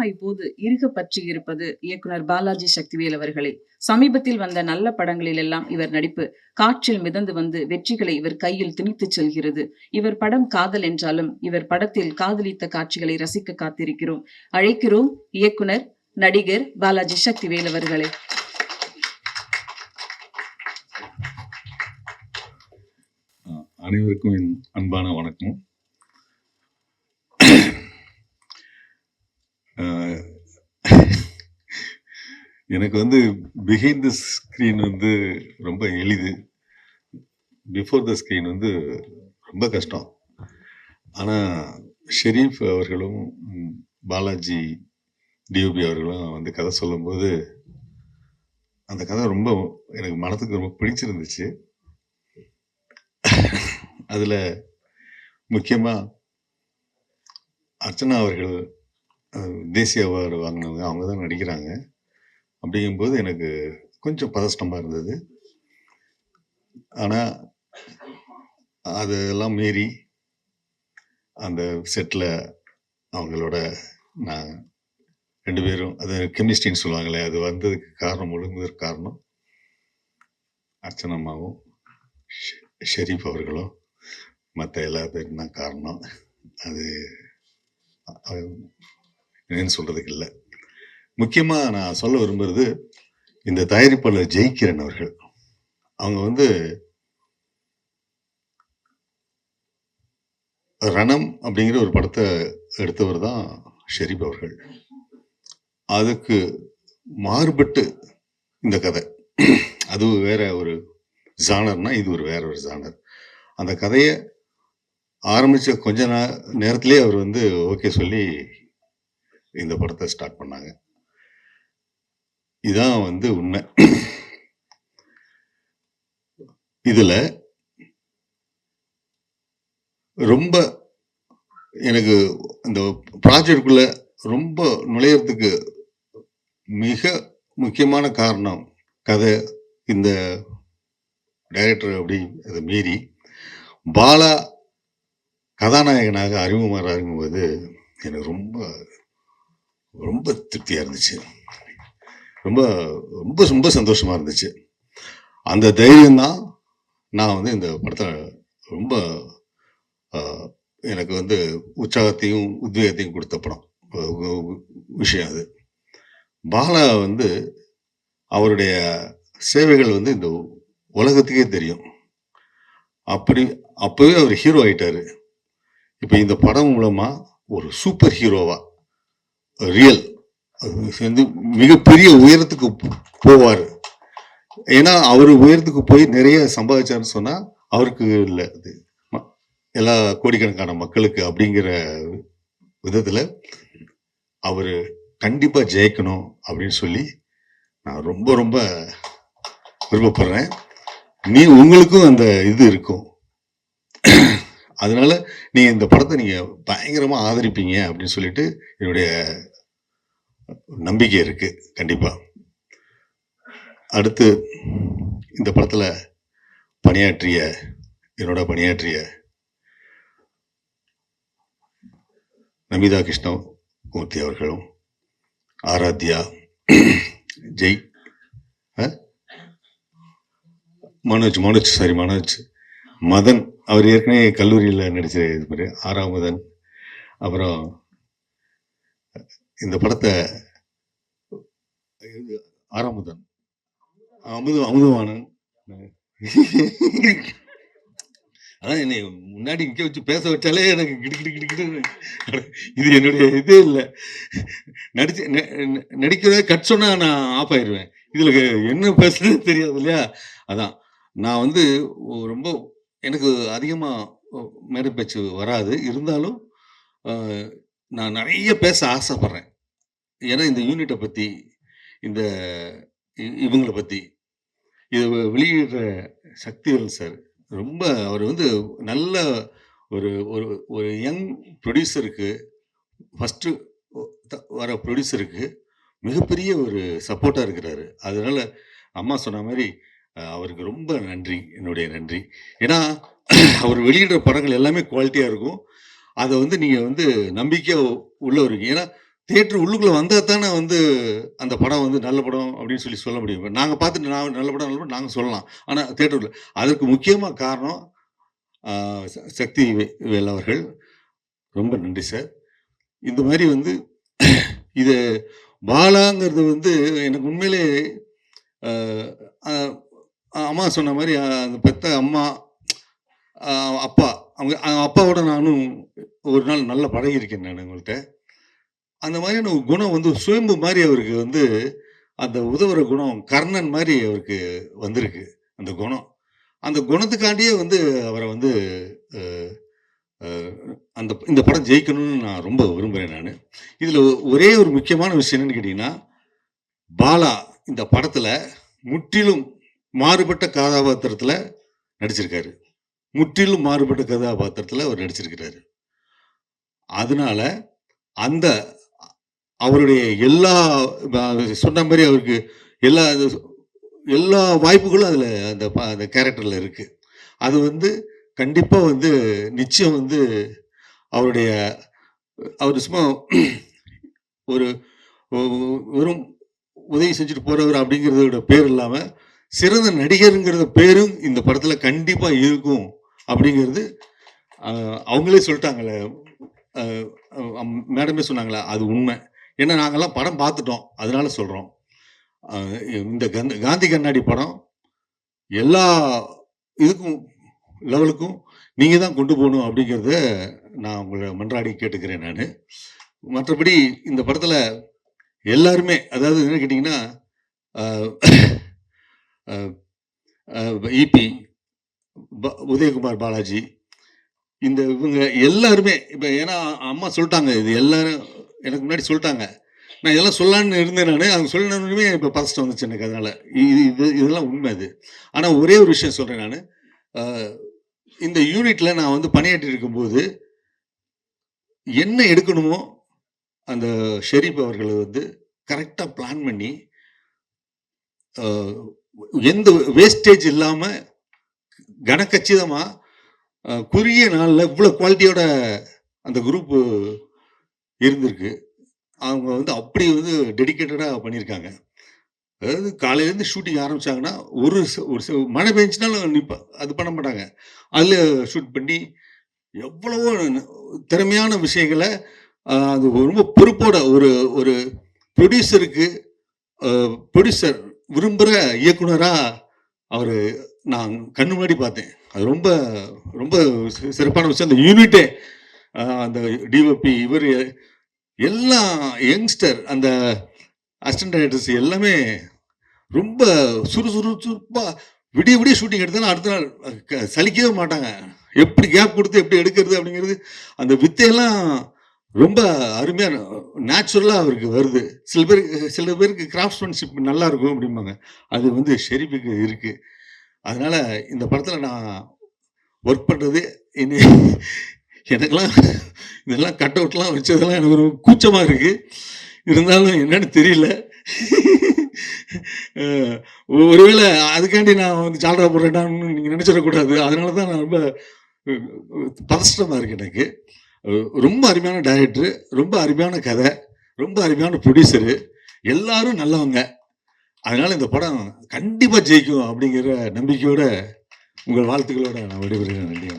Cinema இப்போது இறுக பற்றி இருப்பது இயக்குனர் பாலாஜி சக்திவேல் அவர்களே. சமீபத்தில் வந்த நல்ல படங்களில் எல்லாம் இவர் நடிப்பு காற்றில் மிதந்து வந்து வெற்றிகளை இவர் கையில் திணித்துச் செல்கிறது. இவர் படம் காதல் என்றாலும் இவர் படத்தில் காதலித்த காட்சிகளை ரசிக்க காத்திருக்கிறோம். அழைக்கிறோம் இயக்குனர் நடிகர் பாலாஜி சக்திவேல் அவர்களே. அனைவருக்கும் என் அன்பான வணக்கம். எனக்கு வந்து பிஹைண்ட் த ஸ்க்ரீன் வந்து ரொம்ப எளிது, பிஃபோர் த ஸ்க்ரீன் வந்து ரொம்ப கஷ்டம். ஆனால் ஷெரீஃப் அவர்களும் பாலாஜி டிஓபி அவர்களும் வந்து கதை சொல்லும்போது அந்த கதை ரொம்ப எனக்கு மனதுக்கு ரொம்ப பிடிச்சிருந்துச்சு. அதில் முக்கியமாக அர்ச்சனா அவர்கள் தேசிய அவார்டு வாங்கினவங்க, அவங்க தான் நடிக்கிறாங்க. அப்படிங்கும்போது எனக்கு கொஞ்சம் பதஷ்டமாக இருந்தது. ஆனால் அதெல்லாம் மீறி அந்த செட்டில் அவங்களோட நான் 2 பேரும், அது கெமிஸ்ட்ரின்னு சொல்லுவாங்களே, அது வந்ததுக்கு காரணம், ஒழுங்குவதற்கு காரணம் அர்ச்சனம்மாவும் ஷெரீஃப் அவர்களும் மற்ற எல்லா பேரும் தான் காரணம். அது என்னன்னு சொல்றதுக்கு இல்லை. முக்கியமாக நான் சொல்ல விரும்புறது, இந்த தயாரிப்பாளர் ஜெய்கிரண் அவர்கள், அவங்க வந்து ரணம் அப்படிங்கிற ஒரு படத்தை எடுத்தவர் தான் ஷெரீப் அவர்கள். அதுக்கு மாறுபட்டு இந்த கதை, அது வேற ஒரு ஜானர்னா இது ஒரு வேற ஒரு ஜானர். அந்த கதையை ஆரம்பித்த கொஞ்ச நேரத்திலே அவர் வந்து ஓகே சொல்லி இந்த படத்தை ஸ்டார்ட் பண்ணாங்க. இதான் வந்து உண்மை. இதுல ரொம்ப எனக்கு இந்த ப்ராஜெக்டுக்குள்ள ரொம்ப நுழையறதுக்கு மிக முக்கியமான காரணம் கதை. இந்த டைரக்டர் அப்படி அதை மீறி பாலா கதாநாயகனாக அறிமுகமாகும்போது எனக்கு ரொம்ப ரொம்ப திருப்தியாக இருந்துச்சு, ரொம்ப ரொம்ப ரொம்ப சந்தோஷமாக இருந்துச்சு. அந்த தைரியம்தான் நான் வந்து இந்த படத்தை ரொம்ப எனக்கு வந்து உற்சாகத்தையும் உத்வேகத்தையும் கொடுத்த படம் விஷயம். அது பாலா வந்து அவருடைய சேவைகள் வந்து இந்த உலகத்துக்கே தெரியும். அப்பவே அவர் ஹீரோ ஆயிட்டாரு. இப்போ இந்த படம் மூலமா ஒரு சூப்பர் ஹீரோவா ரியல் வந்து மிகப்பெரிய உயரத்துக்கு போவார். ஏன்னா அவர் உயரத்துக்கு போய் நிறைய சம்பாதிச்சாருன்னு சொன்னா அவருக்கு இல்லை, அது எல்லா கோடிக்கணக்கான மக்களுக்கு அப்படிங்கிற விதத்துல அவர் கண்டிப்பா ஜெயிக்கணும் அப்படின்னு சொல்லி நான் ரொம்ப ரொம்ப விருப்பப்படுறேன். உங்களுக்கும் அந்த இது இருக்கும். அதனால நீங்க இந்த படத்தை நீங்க பயங்கரமா ஆதரிப்பீங்க அப்படின்னு சொல்லிட்டு என்னுடைய நம்பிக்கை இருக்கு. கண்டிப்பா அடுத்து இந்த படத்துல என்னோட பணியாற்றிய நமிதா கிருஷ்ணமூர்த்தி அவர்களும், ஆராத்யா, ஜெய், மனோஜ், மதன், அவர் ஏற்கனவே கல்லூரியில் நடிச்ச 6ஆம் முதன். அப்புறம் இந்த படத்தை 6ஆம் முதன் அமுதவாணன், அதான் என்னை முன்னாடி நிற்க வச்சு பேச வச்சாலே எனக்கு கிடுக்கிட்டு. இது என்னுடைய இதே இல்லை. நடிக்கிறத கட் சொன்னா நான் ஆஃப் ஆயிடுவேன். இதுல என்ன பேசுறதுன்னு தெரியாது இல்லையா. அதான் நான் வந்து ரொம்ப, எனக்கு அதிகமாக மேடை பேச்சு வராது, இருந்தாலும் நான் நிறைய பேச ஆசைப்படுறேன். ஏன்னா இந்த யூனிட்டை பற்றி, இவங்களை பற்றி இது வெளியிடுற சக்திவேல் சார் ரொம்ப, அவர் வந்து நல்ல ஒரு ஒரு யங் ப்ரொடியூசருக்கு, ஃபஸ்ட்டு வர ப்ரொடியூசருக்கு மிகப்பெரிய ஒரு சப்போர்ட்டாக இருக்கிறாரு. அதனால அம்மா சொன்ன மாதிரி அவருக்கு ரொம்ப நன்றி, என்னுடைய நன்றி. ஏன்னா அவர் வெளியிடுற படங்கள் எல்லாமே குவாலிட்டியாக இருக்கும். அதை வந்து நீங்கள் வந்து நம்பிக்கையாக உள்ள இருக்கீங்க. ஏன்னா தியேட்டர் உள்ளுக்குள்ள வந்தா தானே வந்து அந்த படம் வந்து நல்ல படம் அப்படின்னு சொல்ல முடியும். நாங்க பார்த்துட்டு நல்ல படம் நல்ல படம் நாங்க சொல்லலாம். ஆனா தியேட்டர்ல அதற்கு முக்கியமா காரணம் சக்தி வேல் அவர்கள். ரொம்ப நன்றி சார். இந்த மாதிரி வந்து இது பாலாங்கிறது வந்து எனக்கு உண்மையிலே அம்மா சொன்ன மாதிரி அந்த பெத்த அம்மா அப்பா அவங்க அப்பாவோட நானும் ஒரு நாள் நல்லா பழகியிருக்கேன் நான் உங்கள்கிட்ட. அந்த மாதிரியான ஒரு குணம் வந்து சுயம்பு மாதிரி அவருக்கு வந்து அந்த உதவுற குணம் கர்ணன் மாதிரி அவருக்கு வந்திருக்கு அந்த குணம். அந்த குணத்துக்காண்டியே வந்து அவரை வந்து இந்த படம் ஜெயிக்கணும்னு நான் ரொம்ப விரும்புகிறேன் நான். இதில் ஒரே ஒரு முக்கியமான விஷயம் என்னன்னு கேட்டிங்கன்னா, பாலா இந்த படத்தில் முற்றிலும் மாறுபட்ட கதாபாத்திரத்தில் நடிச்சிருக்காரு. முற்றிலும் மாறுபட்ட கதாபாத்திரத்தில் அவர் நடிச்சிருக்கிறாரு. அதனால அந்த அவருடைய எல்லா சொன்ன மாதிரி அவருக்கு எல்லா எல்லா வாய்ப்புகளும் அதில் அந்த கேரக்டரில் இருக்குது. அது வந்து கண்டிப்பாக வந்து நிச்சயம் வந்து அவர் சும்மா ஒரு வெறும் உதவி செஞ்சுட்டு போகிறவர் அப்படிங்கிறதோட பேர் இல்லாமல் சிறந்த நடிகருங்கிறத பேரும் இந்த படத்தில் கண்டிப்பாக இருக்கும் அப்படிங்கிறது அவங்களே சொல்லிட்டாங்களே, மேடமே சொன்னாங்களே, அது உண்மை. ஏன்னா நாங்கள்லாம் படம் பார்த்துட்டோம், அதனால சொல்கிறோம். இந்த காந்தி கண்ணாடி படம் எல்லா இதுக்கும் லெவலுக்கும் நீங்கள் தான் கொண்டு போகணும் அப்படிங்கிறத நான் உங்களை மன்றாடி கேட்டுக்கிறேன் நான். மற்றபடி இந்த படத்தில் எல்லாருமே, அதாவது என்ன கேட்டிங்கன்னா, இபி உதயகுமார் பாலாஜி, இவங்க எல்லாருமே இப்போ ஏன்னா அம்மா சொல்லிட்டாங்க, இது எல்லாரும் எனக்கு முன்னாடி சொல்லிட்டாங்க. நான் இதெல்லாம் சொல்லலான்னு இருந்தேன் நான். அவங்க சொல்லணுமே இப்போ பதஷ்டம் வந்துச்சு எனக்கு. அதனால் இதெல்லாம் உண்மை அது. ஆனால் ஒரே ஒரு விஷயம் சொல்கிறேன் நான். இந்த யூனிட்டில் நான் வந்து பணியாற்றி இருக்கும்போது என்ன எடுக்கணுமோ அந்த ஷெரீப் அவர்களை வந்து கரெக்டாக பிளான் பண்ணி எந்த வேஸ்டேஜ் இல்லாமல் கனக்கச்சிதமாக குறுகிய நாளில் இவ்வளோ குவாலிட்டியோட அந்த குரூப்பு இருந்திருக்கு. அவங்க வந்து அப்படி வந்து டெடிக்கேட்டடாக பண்ணியிருக்காங்க. அதாவது காலையிலேருந்து ஷூட்டிங் ஆரம்பித்தாங்கன்னா ஒரு மழை பெஞ்சினாலும் அது பண்ண மாட்டாங்க. அதில் ஷூட் பண்ணி எவ்வளவோ திறமையான விஷயங்களை அது ரொம்ப பொறுப்போட ஒரு ப்ரொடியூசருக்கு ப்ரொடியூசர் விரும்புகிற இயக்குனராக அவர் நான் கண்ணு முன்னாடி பார்த்தேன். அது ரொம்ப ரொம்ப சிறப்பான விஷயம். அந்த யூனிட்டே அந்த டிஓபி இவர் எல்லாம் யங்ஸ்டர், அந்த அசிஸ்டன்ட் டைரக்டர்ஸ் எல்லாமே ரொம்ப சுறுசுறுப்பாக விடிய விடிய ஷூட்டிங் எடுத்தாலும் அடுத்த நாள் சலிக்கவே மாட்டாங்க. எப்படி கேப் கொடுத்து எப்படி எடுக்கிறது அப்படிங்கிறது அந்த வித்தையெல்லாம் ரொம்ப அருமையாக நேச்சுரலாக அவருக்கு வருது. சில பேருக்கு கிராஃப்ட்ஸ்மேன்ஷிப் நல்லா இருக்கும் அப்படிம்பாங்க. அது வந்து ஷெரீஃபுக்கு இருக்குது. அதனால் இந்த படத்தில் நான் ஒர்க் பண்ணுறது எனக்கெல்லாம் இதெல்லாம் கட் அவுட்லாம் வச்சதெல்லாம் எனக்கு ஒரு கூச்சமாக இருக்குது. இருந்தாலும் என்னன்னு தெரியல. ஒருவேளை அதுக்காண்டி நான் வந்து ஜால்ரா போடுறேன்னு நீங்கள் நினச்சிடக்கூடாது. அதனால தான் நான் ரொம்ப பதஷ்டமாக இருக்கு எனக்கு. ரொம்ப அருமையான டைரக்டரு, ரொம்ப அருமையான கதை, ரொம்ப அருமையான ப்ரொடியூசரு, எல்லாரும் நல்லவங்க. அதனால் இந்த படம் கண்டிப்பாக ஜெயிக்கும் அப்படிங்கிற நம்பிக்கையோட உங்கள் வாழ்த்துக்களோட நான் விடைபெறுகிறேன். நன்றி.